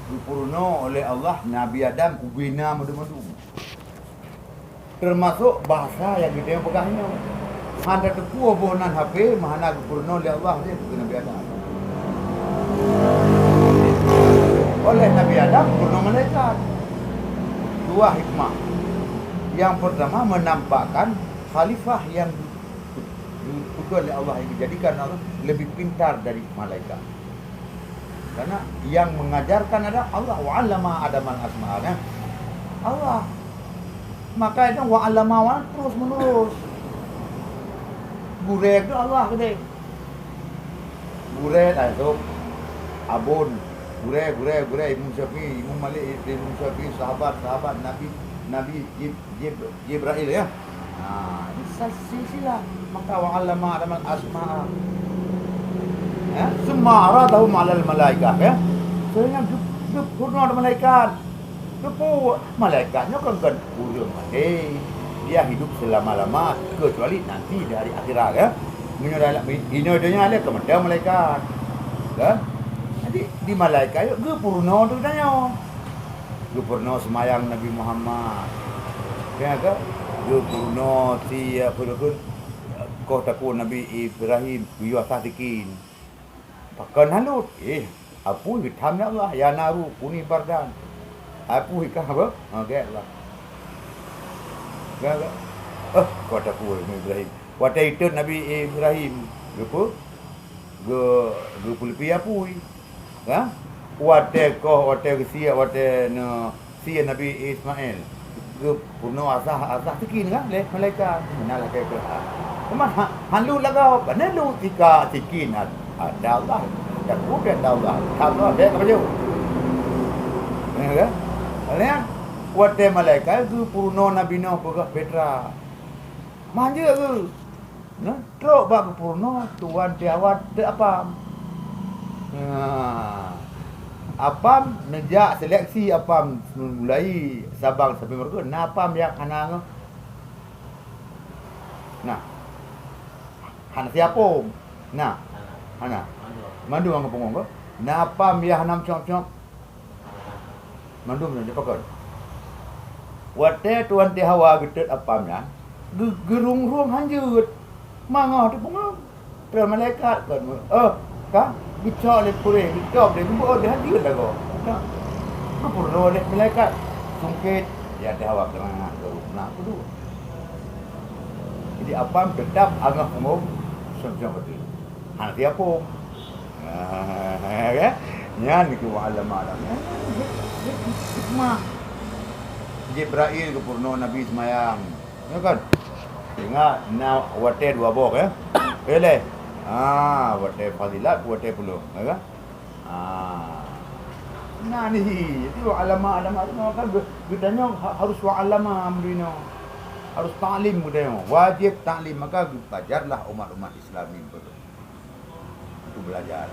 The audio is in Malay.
dipurno oleh Allah Nabi Adam kubina madu-madu. Termasuk bahasa yang kita yang pegangnya. Handa tepu abonan HP mahana dipurno oleh Allah dia ke Nabi Adam. Oleh Nabi Adam purno malaikat. Dua hikmah. Yang pertama menampakkan khalifah yang diputus oleh Allah, yang dijadikan Allah lebih pintar dari malaikat. Karena yang mengajarkan adalah Allah. Wa'allama Adamal asma'ana Allah. Maka itu wa'allama terus menerus. Gurek itu Allah gede. Gurek itu abun. Gurek Imam Syafi'i, Imam Malik, Imam Syafi'i, sahabat Nabi Jibril ya. Nah, ini silsilah. Maka wa'allama Adamal asma'a. Ya, semua aradahum 'alal malaikah ya. Sehingga purna ada malaikat. Depu malaikatnya kan urang mati. Dia hidup selama-lama kecuali nanti dari akhirat ya. Dunia ada kemudian malaikat. Kan? Jadi di malaikat ge purna tu tanya. Ge purna semayang Nabi Muhammad. Ya ke? Ge purna si purun kau takut Nabi Ibrahim biwa satikin. Pakan halut. Apu hitam ya Allah. Ya naru kuni bardan. Apu hitam apa? Okey lah. Gak. Kau tak kuat Nabi Ibrahim. Waktu itu Nabi Ibrahim. Apa? Ge pulpi apu. Ha? Waktu si Nabi Ismail. Ge puno asah tikin kan? Le malaikat. Mana lah ke? Cuma halut lah kau. Mana lu tika tikin ada Allah. Dan bukan Allah. Allah dia apa je? Ya. Alian kuat dia malaikat tu purno nabi no pegah Petra. Manja ke? Nah, teruk bab purno tuan tiawat de apa? Apam nejak seleksi apam mulai Sabang sampai Merauke. Napam yang hanang. Nah. Han siapa? Nah. Hana. Mandu ang pungong ko. Napam ya hanam chok. Mandu mana dia pakai. Wate tuan ti hawa getet apamnya. Gerung-rung hanjut. Mangah tu pungong. Ter malaikat kan. Ka bicara le pure, bicara le gumbo dia hanjut dah ko. Ka. Apa ro le malaikat sungkit ya dia hawa kerana gerung nak tu. Jadi apam tetap agak pungong sejak betul. Han siapa? Kan? Nyan ke wa'allama Adam. Hikmah. Jibril ke purno Nabi semayang. Ya kan? Ingat wate dua bok ya. Boleh. Wate fadilat, wate puluh, ya kan? Nah ni itu wa'allama Adam kan gedanya harus wa'allama amrina. Harus ta'lim gedanya. Wajib ta'lim, maka belajarlah umat-umat Islam ini betul. Belajar.